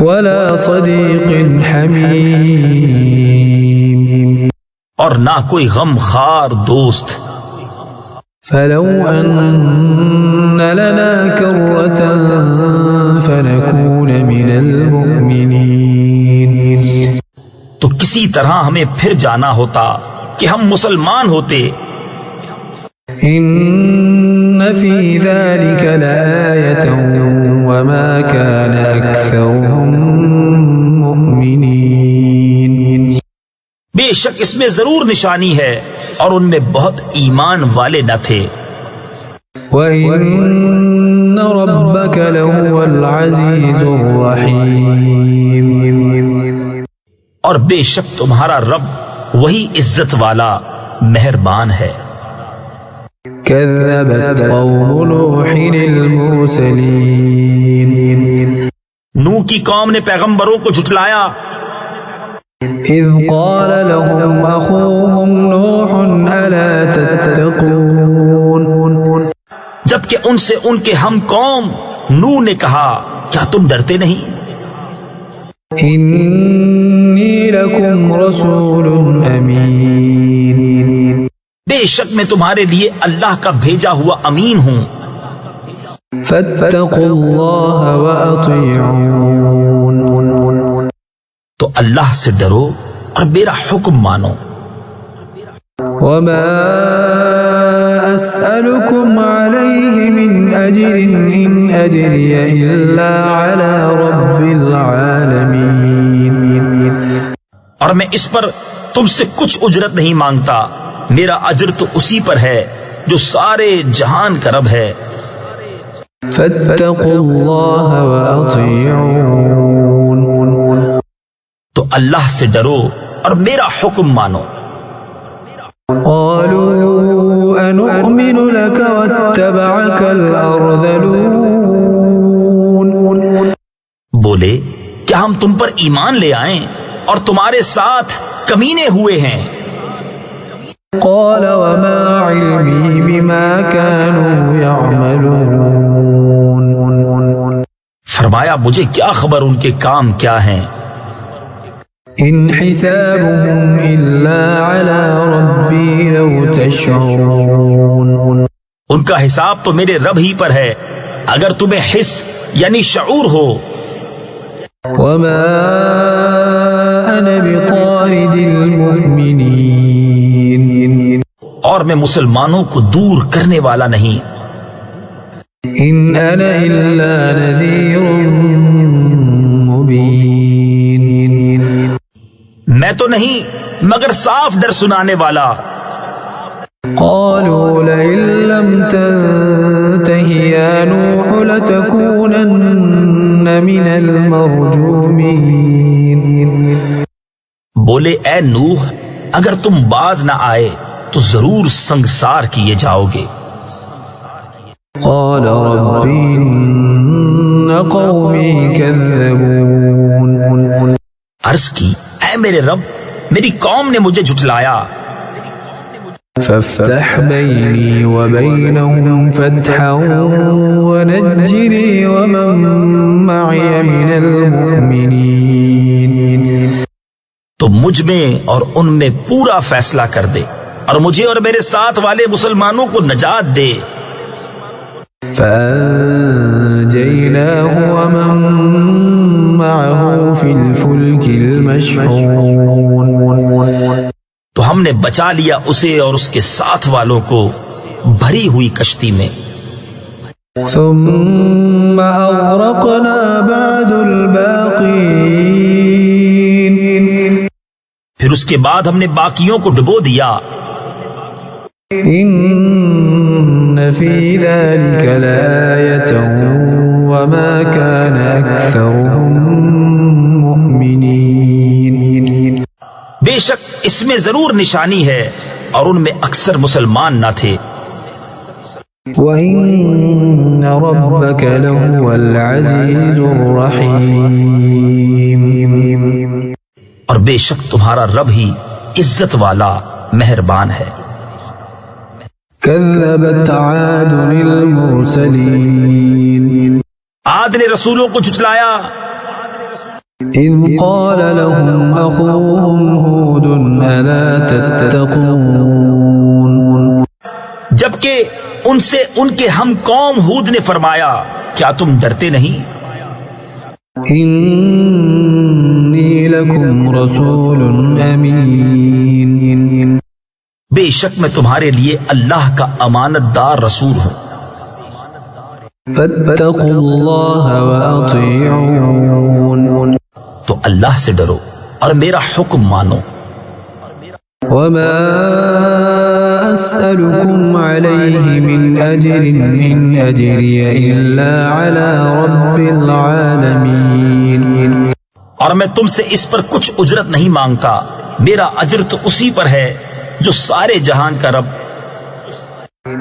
ولا صديق حميم اور نہ کوئی غم خار دوست. فلو أن لنا كرة فنكون من المؤمنين تو کسی طرح ہمیں پھر جانا ہوتا کہ ہم مسلمان ہوتے. إن في ذلك لآية وما كان أكثرهم مؤمنين بے شک اس میں ضرور نشانی ہے اور ان میں بہت ایمان والے نہ تھے. وَإِنَّ رَبَّكَ لَهُوَ الْعَزِيزُ الرَّحِيمُ اور بے شک تمہارا رب وہی عزت والا مہربان ہے. كذبت قوم نوح المرسلين نوح کی قوم نے پیغمبروں کو جھٹلایا. إذ قال لهم أخوهم نوح ألا تتقون جبکہ ان سے ان کے ہم قوم نوح نے کہا کیا تم ڈرتے نہیں؟ إني لكم رسول أمين بے شک میں تمہارے لیے اللہ کا بھیجا ہوا امین ہوں. فاتقوا الله وأطيعون تو اللہ سے ڈرو اور میرا حکم مانو. وما أسألكم عليه من أجر إن أجري إلا على رب العالمين اور میں اس پر تم سے کچھ اجرت نہیں مانگتا، میرا اجر تو اسی پر ہے جو سارے جہان کا رب ہے. فاتقوا الله وأطيعون تو اللہ سے ڈرو اور میرا حکم مانو. قالوا أنؤمن لك واتبعك الأرذلون بولے کیا ہم تم پر ایمان لے آئیں اور تمہارے ساتھ کمینے ہوئے ہیں؟ قال وما علمي بما كانوا يعملون فرمایا مجھے کیا خبر ان کے کام کیا ہیں. إن حسابهم إلا على ربي لو تشعرون ان کا حساب تو میرے رب ہی پر ہے اگر تمہیں حس یعنی شعور ہو. وما أنا بطارد المؤمنين اور میں مسلمانوں کو دور کرنے والا نہیں. إن أنا إلا نذير مبين میں تو نہیں مگر صاف ڈر سنانے والا. قالوا لئن لم تنته يا نوح لتكونن من المرجومين بولے اے نوح اگر تم باز نہ آئے تو ضرور سنگسار کیے جاؤ گے. قال رب إن قومي كذبون عرض کی اے میرے رب میری قوم نے مجھے جھٹلایا. فافتح بيني وبينهم فتحا ونجني ومن معي من المؤمنين تو مجھ میں اور ان میں پورا فیصلہ کر دے اور مجھے اور میرے ساتھ والے مسلمانوں کو نجات دے. فأنجيناه ومن معه في الفلك المشحون تو ہم نے بچا لیا اسے اور اس کے ساتھ والوں کو بھری ہوئی کشتی میں. ثم أغرقنا بعد الباقين پھر اس کے بعد ہم نے باقیوں کو ڈبو دیا. إن في ذلك لآية وما كان أكثرهم مؤمنين بے شک اس میں ضرور نشانی ہے اور ان میں اکثر مسلمان نہ تھے. وَإِنَّ رَبَّكَ لَهُوَ الْعَزِيزُ الرَّحِيمُ اور بے شک تمہارا رب ہی عزت والا مہربان ہے. كذبت عاد المرسلين عاد نے رسولوں کو جھٹلایا. إذ قال لهم أخوهم هود ألا تتقون جبکہ ان سے ان کے ہم قوم ہود نے فرمایا کیا تم ڈرتے نہیں؟ إني لكم رسول أمين بے شک میں تمہارے لیے اللہ کا امانت دار رسول ہوں، فاتقوا الله وأطيعون تو اللہ سے ڈرو اور میرا حکم مانو۔ وما أسألكم عليه من أجر إن أجري إلا على رب العالمين اور میں تم سے اس پر کچھ اجرت نہیں مانگتا، میرا اجر تو اسی پر ہے جو سارے جہان کا رب۔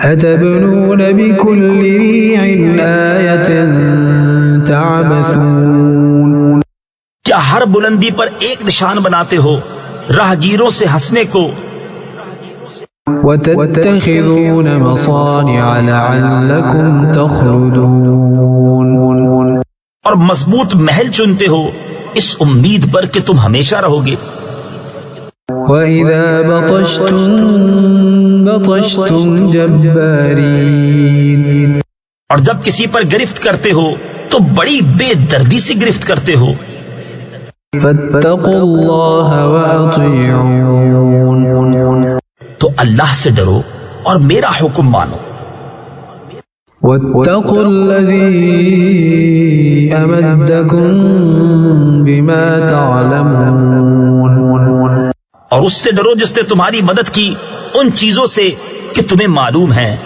أتبنون بكل ريع آية تعبثون کیا ہر بلندی پر ایک نشان بناتے ہو راہگیروں سے ہنسنے کو؟ وتتخذون مصانع لعلكم تخلدون اور مضبوط محل چنتے ہو اس امید پر کہ تم ہمیشہ رہو گے۔ وَإِذَا بَطَشْتُمْ جَبَّارِينَ اور جب کسی پر گرفت کرتے ہو تو بڑی بے دردی سے گرفت کرتے ہو۔ فَاتَّقُوا اللَّهَ وَأَطِيعُونَ تو اللہ سے ڈرو اور میرا حکم مانو۔ وَاتَّقُوا الَّذِي أَمَدَّكُم بِمَا تَعْلَمُونَ اور اس سے ڈرو جس نے تمہاری مدد کی ان چیزوں سے کہ تمہیں معلوم ہیں۔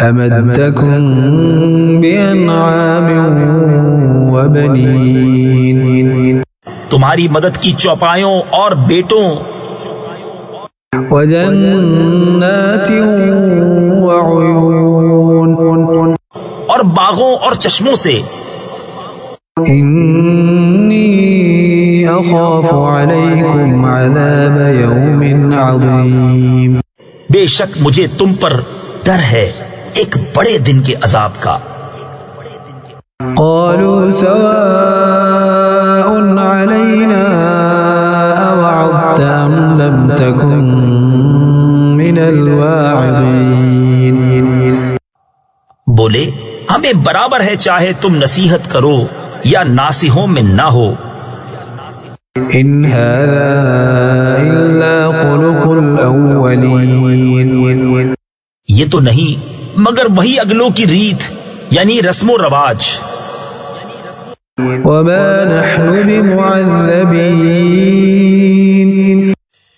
أَمَدَّكُم بِأَنْعَامٍ وَبَنِينَ تمہاری مدد کی چوپایوں اور بیٹوں وَجَنَّاتٍ وَعُيُونٍ اور باغوں اور چشموں سے۔ إِنِّي أَخَافُ عَلَيْكُمْ عَذَابَ يَوْمٍ عَظِيمٍ بے شک مجھے تم پر ڈر ہے ایک بڑے دن کے عذاب کا۔ قالوا سواء علينا أوعظت أم لم تكن من الواعظين بولے ہمیں برابر ہے چاہے تم نصیحت کرو یا ناصحوں میں نہ ہو۔ إن هذا إلا خلق الأولين یہ تو نہیں مگر وہی اگلوں کی ریت یعنی رسم و رواج۔ وما نحن بمعذبين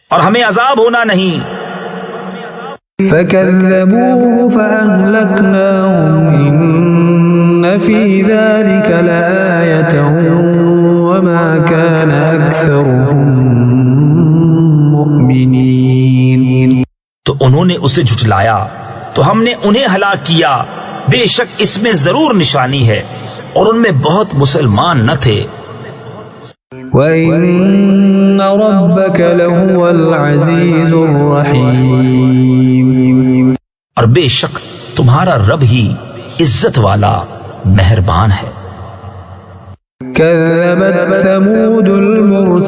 اور ہمیں عذاب ہونا نہیں۔ فكذبوه فأهلكناهم إن في ذلك لآية وما كان أكثرهم مؤمنين تو انہوں نے اسے جھٹلایا تو ہم نے انہیں ہلاک کیا، بے شک اس میں ضرور نشانی ہے اور ان میں بہت مسلمان نہ تھے۔ وَإِنَّ رَبَّكَ لَهُوَ الْعَزِيزُ الرَّحِيمُ اور بے شک تمہارا رب ہی عزت والا مہربان ہے۔ كذبت ثمود المرسلين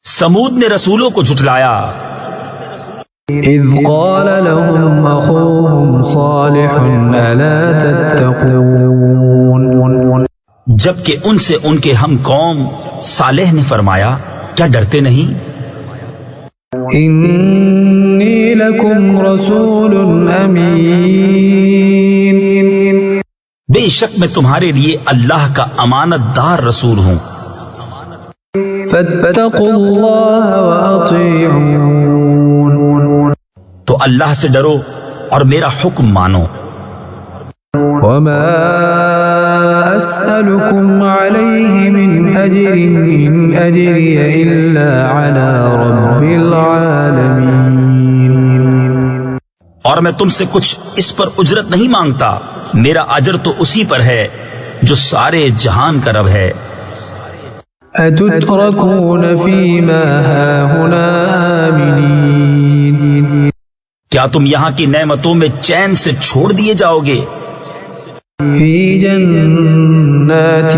سمود نے رسولوں کو جھٹلایا إذ قال لهم أخوهم صالح ألا تتقون جبکہ ان سے ان کے ہم قوم صالح نے فرمایا کیا ڈرتے نہیں؟ إني لكم رسول أمين بے شک میں تمہارے لیے اللہ کا امانت دار رسول ہوں، فاتقوا الله وأطيعون تو اللہ سے ڈرو اور میرا حکم مانو۔ وما أسألكم عليه من أجر إن أجري إلا على رب العالمين اور میں تم سے کچھ اس پر اجرت نہیں مانگتا، میرا اجر تو اسی پر ہے جو سارے جہان کا رب ہے۔ أتتركون فيما هاهنا آمنين کیا تم یہاں کی نعمتوں میں چین سے چھوڑ دیے جاؤ گے؟ في جنات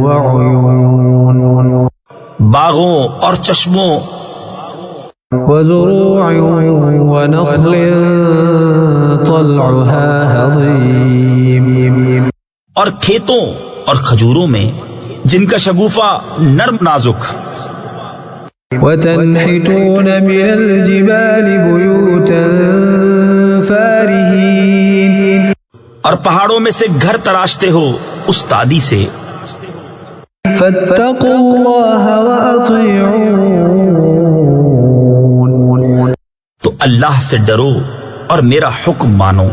وعيون باغوں اور چشموں وزروع ونخل طلعها هضيم اور کھیتوں اور کھجوروں میں جن کا شگوفہ نرم نازک وتنحتون من الجبال بيوتا فارهين اور پہاڑوں میں سے گھر تراشتے ہو استادی سے فاتقوا الله وأطيعون تو اللہ سے ڈرو اور میرا حکم مانو